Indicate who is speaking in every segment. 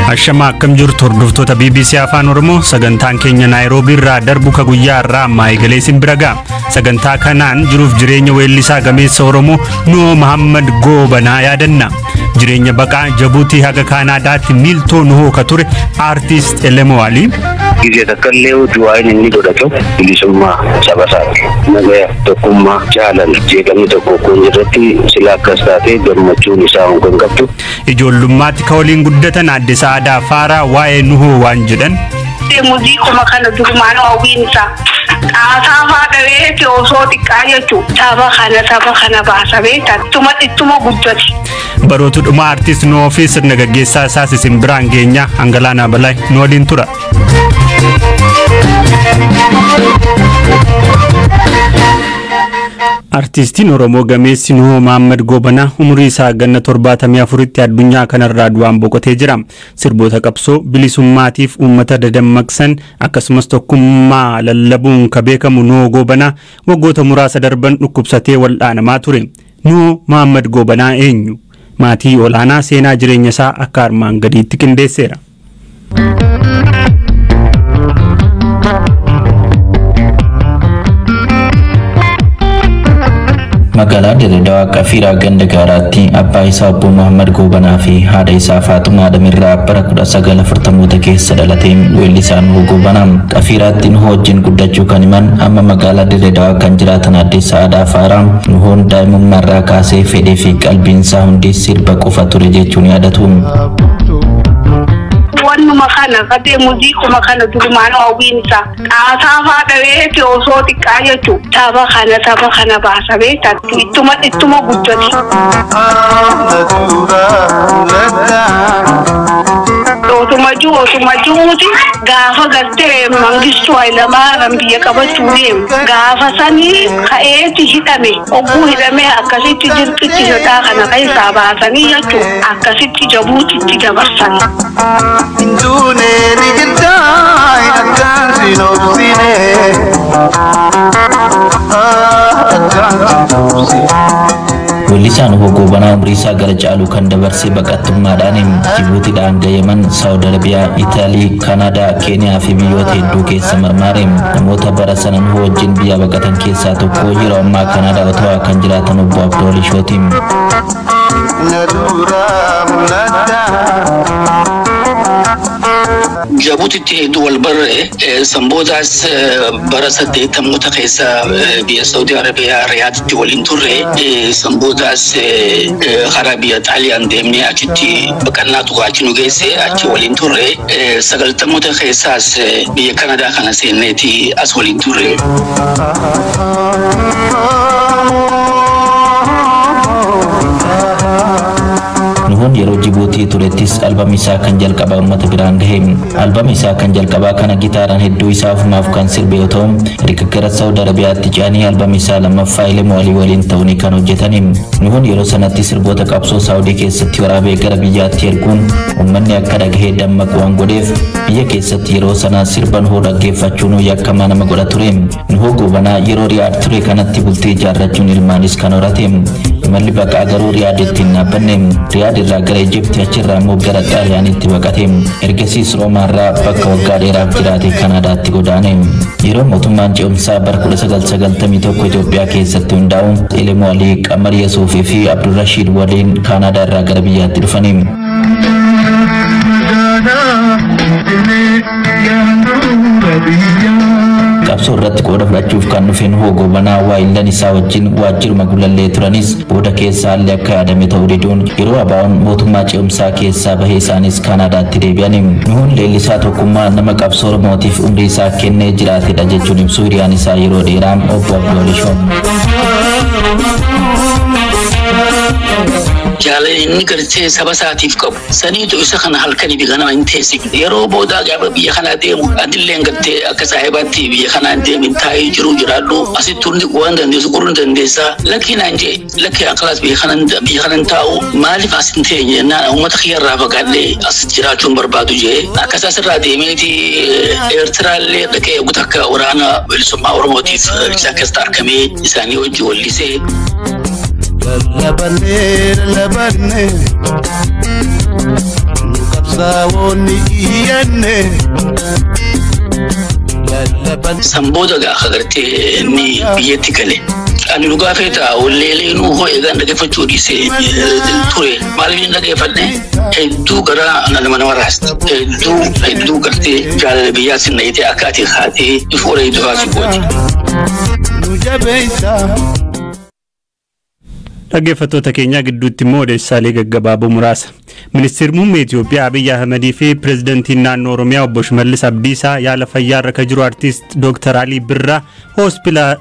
Speaker 1: Ashama akkam jirtu hordoftoota BBC Afaan Oromoo sagantaan keenya Nairobi irraa darbu ka guyyaa irraa amma eegalee isin bira ga'a. Sagantaa kanaan jiruuf jireenya weellisaa gameessa Oromoo Nuhoo Muhammad Goobanaa yaadanna. Jireenya baqaa Jabuutii haga Kaanaadaatti miiltoo Nuhoo ka ture aartist Elemoo Alii
Speaker 2: Ije takalleewu du'aan inni godhatu bilisummaa saba isaati. Nagaya tokkummaa jaalala jeeqamni tokko kun irratti sila akkas taatee gammachuun isaa hongan qabdu.
Speaker 1: Ijoollummaatti ka waliin guddatan adde Saadaa Faaraa waa'ee Nuhoo waan jedhan.
Speaker 3: Muuziquma kana durumaan hawwiinsa qaasaa faadhawee osoo xiqqaa jechuudha. Saba kana baasamee ittuma guddate.
Speaker 1: Barootudhuma aartist Nuhoo fi sirna gaggeessaa isaas isin biraan geenya Angalaanaa Balaa nu waliin tura. Artistiin Oromoo gameessi Nuhoo Muhammad Goobanaa umurii isaa ganna 74tti addunyaa kanarraa du'aan boqotee jira. Sirboota qabsoo bilisummaatiif uummata dadammaqsan akkasumas tokkummaa lallabuun ka beekamu Nuhoo Goobanaa waggoota muraasa darban dhukkubsatee wal'aanamaa ture. Nuhoo Muhammad Goobanaa eenyu? Maatii olaanaa seenaa jireenya isaa akka armaan gadiitti qindeesseera.
Speaker 4: Magaalaa Dirreedawaa Qafiiraa ganda gaaraatti abbaa isaa Obbo Muhammad Goobanaa fi haadha isaa Faatumaa Adamirraa bara 1940 keessa dhalateen weellisaa Nuhoo Goobanaa Qafiiraatti Nuhoo wajjin guddachuu kan himan amma magaalaa Dirreedawaa kan jiraatan adde Saadaa Faaraa Nuhoon daa'imummaarraa kaasee fedhii fi qalbiin isaa hundi sirba qofa ture jechuun yaadatu.
Speaker 3: Wannuma kana qatee muuziquma kana durumaan hawwiinsa qaasaa faadhawee osoo xiqqaa jechuudha. Saba kana baasamee ittuma guddate. Otuma juuti gaafa gartee Mangistuu Hayilamaariyaam biyya qabachuu deemu gaafa sanii ka'eeti hidhame ogguu hidhame akkasitti dirqitti sodaa kana keessaa baasanii jechuudha. Akkasitti Jabuutitti dabarsan.
Speaker 4: Weellisaa Nuhoo Goobanaa umrii isaa gara caalu kan dabarsee baqattummaadhaan Jibuutiidhaan Yemen, Saawudi Arabiyaa, Itaalii, Kaanaadaa, Keeniyaa fi biyyoota hedduu keessa marmaare. Namoota bara sana Nuhoo wajjin biyya baqatan keessaa tokko yeroo ammaa Kaanaadaa Ottawa kan jiraatan Obbo Abdool Ishooti.
Speaker 5: Jabuutitti wal barre samboodaas bara 80 keessa biyya Saudi Arabiyaa Riyaaditti waliin turre samboodaas karaa biyya Xaaliyaan deemnee achitti baqannaa tuqaachi nu geesse achi waliin turre 90 keessaas biyya Kanaadaa kana seenneeti as waliin turre.
Speaker 4: Nuhoon yeroo Jibuutii turettis albam isaa kan jalqabaa uummata biraan gahe. Albam isaa kan jalqabaa kana gitaaraan hedduu isaa ofumaaf kan sirbe yoo ta'u, erga gara Saawudi Arabiyaatti ce'anii albam isaa lammaffaa Elemoo Alii waliin ta'uun kan hojjetani. Nuhoon yeroo sanatti sirboota qabsoo Saawudii keessatti waraabee gara biyyaatti erguun uummanni akka dhagahee dammaqu waan godheef biyya keessatti yeroo sana sirba Nuhoo dhaggeeffachuun yakkamaa nama godha ture. Nuhoo Goobanaa yeroo Riyaad ture kanatti bultii ijaarrachuun ilmaanis kan horate. Imalli baqaa garuu Riyaaditti hin dhaabbanne. Riyaad irraa gara Ijipti achirraa immoo gara Xaaliyaanitti baqate. Ergasiis Roomaarraa bakka waggaa dheeraaf jiraate Kanaadaatti godaane. Yeroo mootummaan ce'umsaa bara 1991 Itoophiyaa keessatti hundaa'u Elemoo Alii, Qamar Yesuufii fi Abdurrashiid waliin Kanaadaa irraa gara biyyaatti dhufani. Qabsoo irratti qooda fudhachuuf kan dhufe Nuhoo Goobanaa waayillan isaa wajjin waajjiruma gulallee turanis booda keessa haalli akka yaadame ta'uu diduun yeroo abaa'oon mootummaa ce'umsaa keessaa bahee isaanis Kanaadaatti deebi'ani. Nuhoon leellisaa tokkummaa nama qabsoo Oromootiif umrii isaa kennee jiraatedha jechuun ibsuu hiriyaan isaa yeroo dheeraa Obbo Abdool Ishoon.
Speaker 5: Jaalalli inni gartee saba isaatiif qabu saniitu isa kana halkanii biyya kana hin teessifne yeroo boodaa gaafa biyya kanaa deemu adilleen gartee akka saahibaatti biyya kanaa deemin taa'ee jiru jiraadhu asitti hundi waan dandeessu gurra dandeessaa lakkinaan jee lakkii akkalaas biyya kanan taa'u maaliif as hin teenye jennaan uummata kiyyarraa fagaadhee as jiraachuun barbaadu jee akka asirraa deemeeti Eertiraallee dhaqee guutakka waraana bilisummaa Oromootiif isa keessatti argamee isaanii wajji wallisee.
Speaker 6: Labanne qabsaa'oonni iyyanne
Speaker 5: Sambooda gaafa gartee ni biyyatti gale. Ani dhugaa feetaa walleelee nuu hoo eegaan dhaggeeffachuu dhiisee ture. Maaliif hin dhaggeeffanne hedduu gara nama raasta. Hedduu gartee jaalala biyyaa sinna itee akka ati haatee ifu olee itti baasuu gooti.
Speaker 1: Dhaggeeffattoota keenya gidduutti immoo odeessaalee gaggabaaboo muraasa. Ministeerri muummee Itoophiyaa Abiyyi Ahmedii fi pirezidantiin naannoo Oromiyaa obbo Shimallis Abdiisaa yaala fayyaa irra jiru artiist Dr. Alii Birraa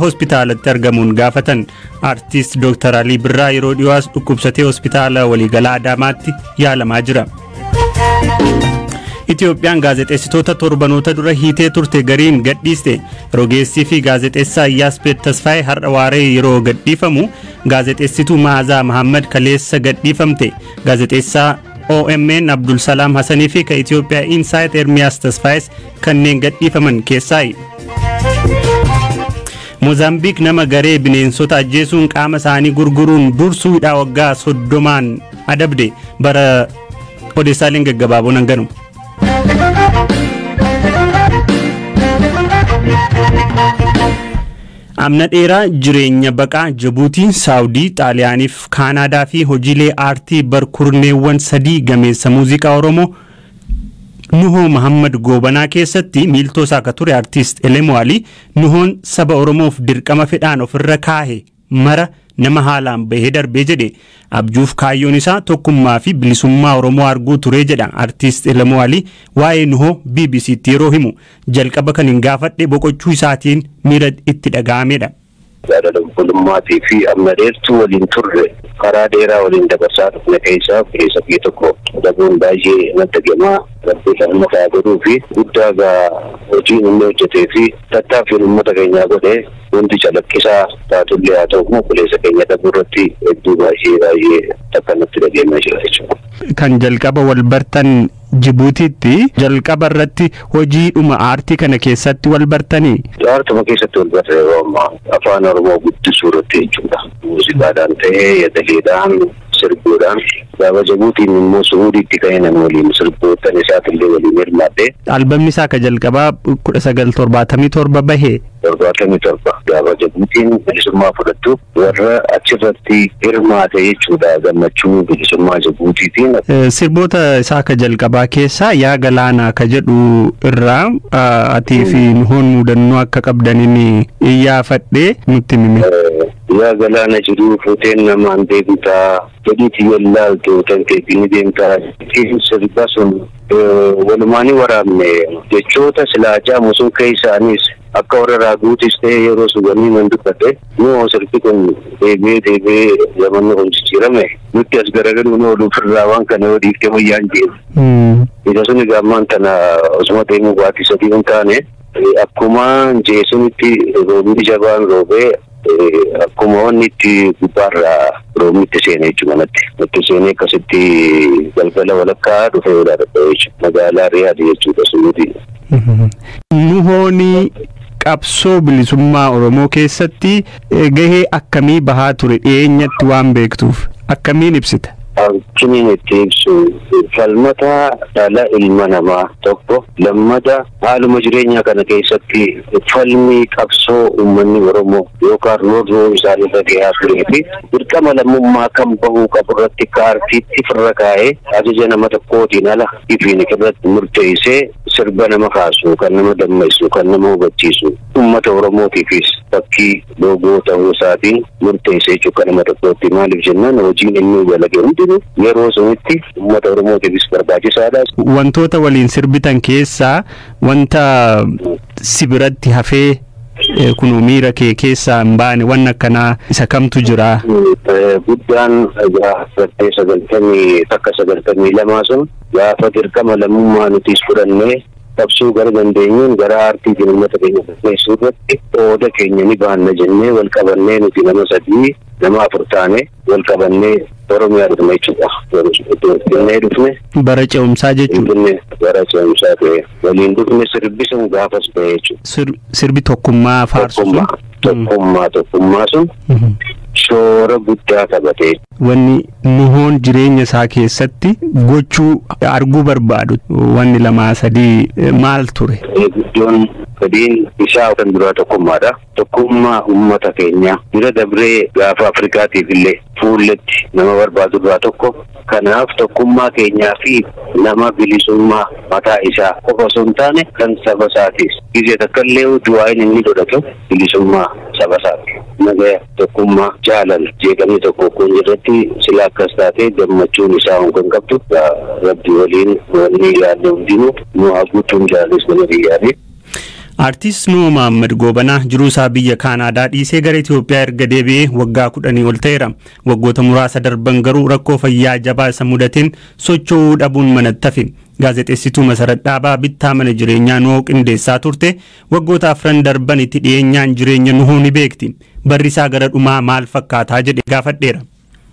Speaker 1: hospitaalatti argamuun gaafatan. Artiist Dr. Alii Birraa yeroo dhiyoos dhukkubsatee hospitaala waliigalaa Adaamaatti yaalamaa jira. Itoophiyaan gaazexeessitoota torbanoota dura hiitee turte gariin gadhiiste. Rogeessii fi gaazexeessaa Iyyaas Tasfaayee har'a waaree yeroo gadhiifamu gaazexeessituu Maazaa Muhammad kaleessa gadhiifamte. Gaazexeessaa OMN Abdul Salaam Hassanii fi ka Itoophiyaa Insight Ermiyaas Tasfaayee kanneen gadhiifaman keessaayi. Mozaambiik nama garee bineensota ajjeesuun qaama isaanii gurguruun dursuudha waggaa 30 adabde. Bara odeessaaleen gaggabaaboon hanganu. Amna dheeraa jireenya baqaa Jibuutii, Saawudii, Xaaliyaanii fi Kaanaadaa fi hojiilee aartii barkurneewwan 3 gameessa muuziqaa Oromoo Nuhoo Muhammad Goobanaa keessatti miiltoo isaa akka ture artiist Elemo Alii Nuhoon saba Oromoof dirqama fedhaan ofirra kaahe mara nama haalaan bahee darbee jedhe. Abjuuf kaayyoon isaa tokkummaa fi bilisummaa Oromoo arguu ture jedha artiist Elemo Alii waa'ee Nuhoo BBC'tti yeroo himu. Jalqaba kan hin gaafadhe boqochuu isaatiin miira itti dhaga'amedha.
Speaker 2: Jaalala obbolummaatii fi amma dheertuu waliin turre karaa dheeraa waliin dabarsaa dhufne keessaa bilisa biyya tokko dabuun baay'ee natti gamaa rabbiidha uummata godhuu fi guddaa gaa hojiin inni hojjetee fi tattaaffiin uummata keenyaa godhee hundi calaqqisaa taatullee haa ta'u immoo bilisa keenya dhabuu irratti hedduu baay'ee takka natti dhageemaa jira jechuudha.
Speaker 1: Kan jalqaba wal bartan Jibuutiitti jalqaba irratti hojiidhuma aartii kana keessatti wal bartanii?
Speaker 2: Aartuma keessatti wal barre afaan Oromoo guddisuu irratti jechuudha. Muuziqaadhaan ta'ee yadaleedhaan sirbuudhaan gaafa Jibuutiin immoo Suudiitti ka'ee namni waliin sirbootan isaatillee waliin hirmaadhe.
Speaker 1: Albamni isaa ka jalqabaa 1977 bahee?
Speaker 2: 77 gaafa Jibuutiin bilisummaa fudhattu warra achirratti hirmaate jechuudha gammachuu bilisummaa Jibuutiitiin.
Speaker 1: Sirboota isaa ka jalqabaa keessaa yaa galaanaa ka jedhu irraa atii fi Nuhoon mudannoo akka qabdaniin iyyaafadhee nutti himi.
Speaker 2: Yaa galaana jiru fuuteen namaan deemtaa gadiitti yallaaltu tanteetiin deemtaa sirba sun walumaanii waraabne jechoota silaajaa musuun keessaanis akka warra raaguutis ta'e yeroo suganii nan dubbate nuu sirbi kun deebee zamanni kun jijjiirame nutti as garagalu nu oduufirraa waan kana yoo dhiifte wayyaan jeenu. Ija suni gaammaan tana osuma deemuu baatii sadii hin taane akkuma jeesunitti roobni jabaan roobee akkuma wanni itti gubbaarraa roobni itti seenee jechuudha natti. Itti seenee akkasitti galgala walakkaa dhufee olaanadha jechuudha. Magaalaa Riyaad jechuudha sunuti.
Speaker 1: Nuhooni qabsoo bilisummaa Oromoo keessatti gahee akkamii bahaa ture dhiyeenyatti waan beektuuf akkamiin ibsita?
Speaker 2: Akkamiin itti ibsu falmata dhala ilma namaa tokko lammata haaluma jireenyaa kana keessatti falmii qabsoo uummanni Oromoo yookaan roorroo isaanirra gahaa turee fi dirqama lammummaa kan bahuu qabu irratti kaartiitti firra kaa'ee ajaja nama tokkootiin ala ifiin irratti murteessee sirba nama kaasu kan nama dammaqsu kan nama hubachiisu uummata Oromootiifis fakkii loogoo ta'uu isaatiin murteessee jechuudha nama tokkootti maaliif jennaan hojiin inni dalage hundinuu yeroo sunitti uummata Oromootiifis barbaachisaadha.
Speaker 1: Wantoota waliin sirbitan keessaa wanta sibiratti hafee kun miira kee keessaa hin baane waan akkanaa isa kamtu jira?
Speaker 2: Guddaan gaafa 92 sun gaafa dirqama lammummaa nutis fudhannee qabsoo gara dandeenyuun gara aartiitiin uummata keenya keessuu irratti qooda keenya ni baanna jennee wal qabannee nuti nama 3 nama 4 taane wal qabannee Oromiyaa dhufne jechuudha. Dhufnee dhufne.
Speaker 1: Bara ce'umsaa jechuudha.
Speaker 2: Bara ce'umsaa ta'e waliin dhufne sirbi sun gaafas ta'e jechuudha.
Speaker 1: Sirbi tokkummaa faarsu sun.
Speaker 2: Tokkummaa sun shoora guddaa taphatee.
Speaker 1: Wanni Nuhoon jireenya isaa keessatti gochuu arguu barbaadu wanni lama sadii maal ture?
Speaker 2: Guddoon fedhiin isaa kan duraa tokkummaadha. Tokkummaa uummata keenya bira dabree gaafa Afrikaatiif illee fuulletti nama barbaadu duraa tokko. Kanaaf tokkummaa keenyaa fi nama bilisummaa mataa isaa qofa osoo hin taane kan saba isaatis. Gizee takka illee du'aan inni godhatu bilisummaa saba isaati. Nagaya tokkummaa jaalala jeeqamni tokko kun irratti sila akkas taatee gammachuun isaa kan qabdu rabbi waliin wanni yaadne hundinuu nu haguutuun jaalis nama biyyaanii.
Speaker 1: Artist Nuhoo Mohaammed Goobanaa jiruu isaa biyya Kaanaadaa dhiisee gara Itoophiyaa erga deebi'ee waggaa 10 ol ta'eera. Waggoota muraasa darban garuu rakkoo fayyaa jabaa isa mudateen socho'uu dhabuun manatti hafe. Gaazexeessituu Masarat Dhaabaa bittaa mana jireenyaa Nuhoo qindeessaa turte waggoota 4 darban itti dhiyeenyaan jireenya Nuhoo ni beekti. Barri isaa gara dhumaa maal fakkaataa jedhe gaafadheera.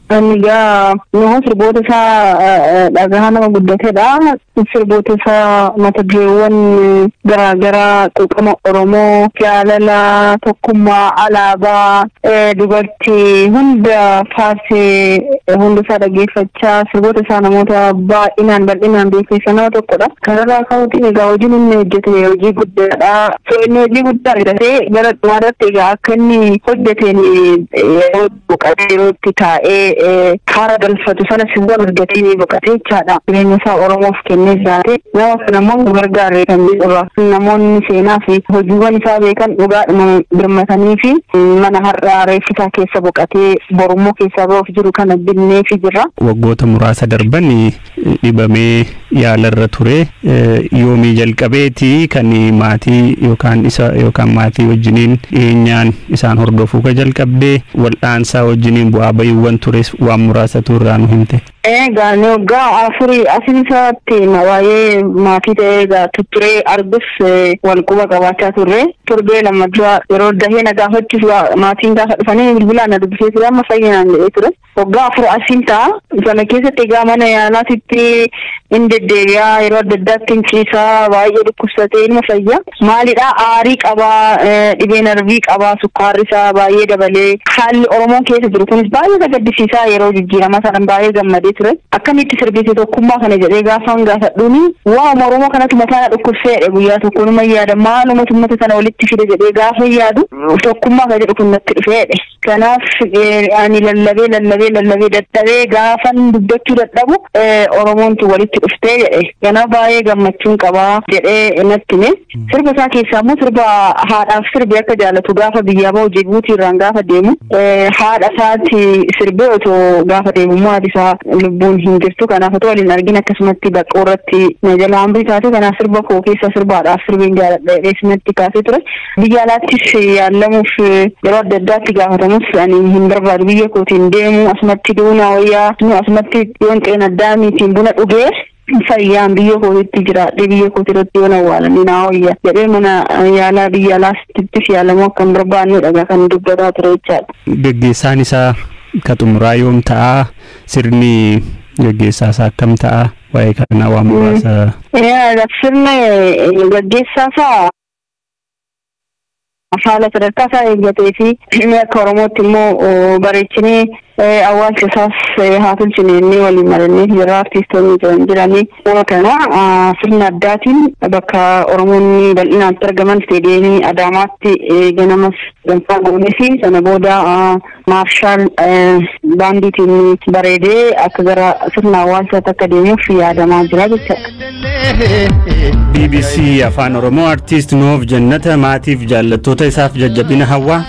Speaker 3: Anigaa Nuhoo sirboota isaa dhagahaa nama guddateedha. Sirboota isaa mata dureewwan garaagaraa quuqama Oromoo, jaalala, tokkummaa, alaabaa, dubartii hunda faarsee hunda isaa dhageeffachaa sirboota isaa namoota bal'inaan beeksisan nama tokkodha. Kanarraa ka'uutiin egaa hojiin inni hojjete hojii guddaadha. Inni hojii guddaa hojjetee gara dhumaarratti egaa akka inni hojjeteen yeroo boqotee yeroo itti taa'ee kaara galfatu sana simboo argatee boqotee jechaadha. Jireenya isaa Oromoof kennee jiraate nama kana immoo gargaaree kan jirudha. Namoonni seenaa fi hojiiwwan isaa beekan dhugaadhuma birmatanii fi mana har'aa reeffisaa keessa boqotee borummoo keessaa ba'uuf jiru kana binneefi jirra.
Speaker 1: Waggoota muraasa darban dhibamee yaalarra ture. Yoomii jalqabeeti kan maatii yookaan maatii wajjiniin dhiyeenyaan isaan hordofuu ka jalqabdee wal'aansaa wajjiniin bu'aa bayiiwwan tures waan muraasatu irraa nu himte.
Speaker 3: Gaanii waggaa afurii asiin isaatti waa'ee maatii ta'ee egaa tutturee argus wal quba qabaachaa turre. Torbee lammaffaa yeroo dahee na gaafachiisu maatiin gaafa dhufanii bilbilaan na dubbisee amma fayyinaan jedhee ture. Waggaa afur asiin ta'a. Sana keessatti egaa mana yaalaatitti inni deddeebi'aa yeroo adda addaatti ciisaa baay'ee dhukkubsatee ilma fayyaa. Maalidhaa aarii qabaa, dhibee narvii qabaa, sukkaarri isaa baay'ee dabalee haalli Oromoon keessa jiru kunis baay'ee gaddisiisaa yeroo jijjiirama sanan baay'ee gammadee ture. Akkamitti sirbite tokkummaa kana jedhee gaafaan gaafadhuuni waan Oromoo kanatti mataa dhukkubseedha guyyaa tokko numa yaada maaluma tummata sana walitti fide jedhee gaafa yaadu tokkummaa kana jedhu kun natti dhufeedha. Kanaaf ani lallabee dadhabee gaafan dubbachuu dadhabu Oromoontu walitti dhuftee jedhe. Kanaaf baay'ee gammachuun qabaa jedhee natti hime. Sirba isaa keessaa immoo sirba haadhaaf sirbi akka jaallatu gaafa biyyaa bahu Jibuutii irraan gaafa deemu haadha isaatti sirbee otoo gaafa deemu haati isaa lubbuun hin jirtu. Kanaaf otoo waliin argin akkasumatti baqqoo irratti na jala hambii taate kanaaf sirba koo keessa sirbaadhaaf sirbiin jaalladha dheessinatti kaasee ture. Biyya alaattis yaallamuuf yeroo adda addaatti gaafatamus ani hin barbaadu biyya kootiin deemu asumatti duuna wayyaa asumatti yoon xeena addaamiitiin buna dhugee fayyaan biyya kootitti jiraadhe biyya kootirratti yoon awwaalanii naa wayyaa jedhee mana yaalaa biyya alaattis yaalamuu akka hin barbaannedha kan dubbataa ture jechaadha.
Speaker 1: Gaggeessaan isaa ka xumuraa yoom ta'a? Sirni gaggeessaa isaa akkam ta'a? Waa'ee kanaa waan muraasa.
Speaker 3: Sirni gaggeessaa isaa haala sadarkaa isaa eeggatee fi akka Oromootti immoo bareechinee awwaalcha isaas haa tolchine inni waliin marannee jira artiistoonni jiranii yeroo kana sirna addaatiin bakka Oromoonni bal'inaan argaman isteediyeemii Adaamaatti ganamas ganfaa goonee fi sana booda maarshaal baandiitiin bareedee akka gara sirna awwaalchaatti akka deemuuf yaadamaa jira jechuudha.
Speaker 1: BBC Afaan Oromoo artiist Nuhoof Jannata maatiif jaallattoota isaaf jajjabina hawwa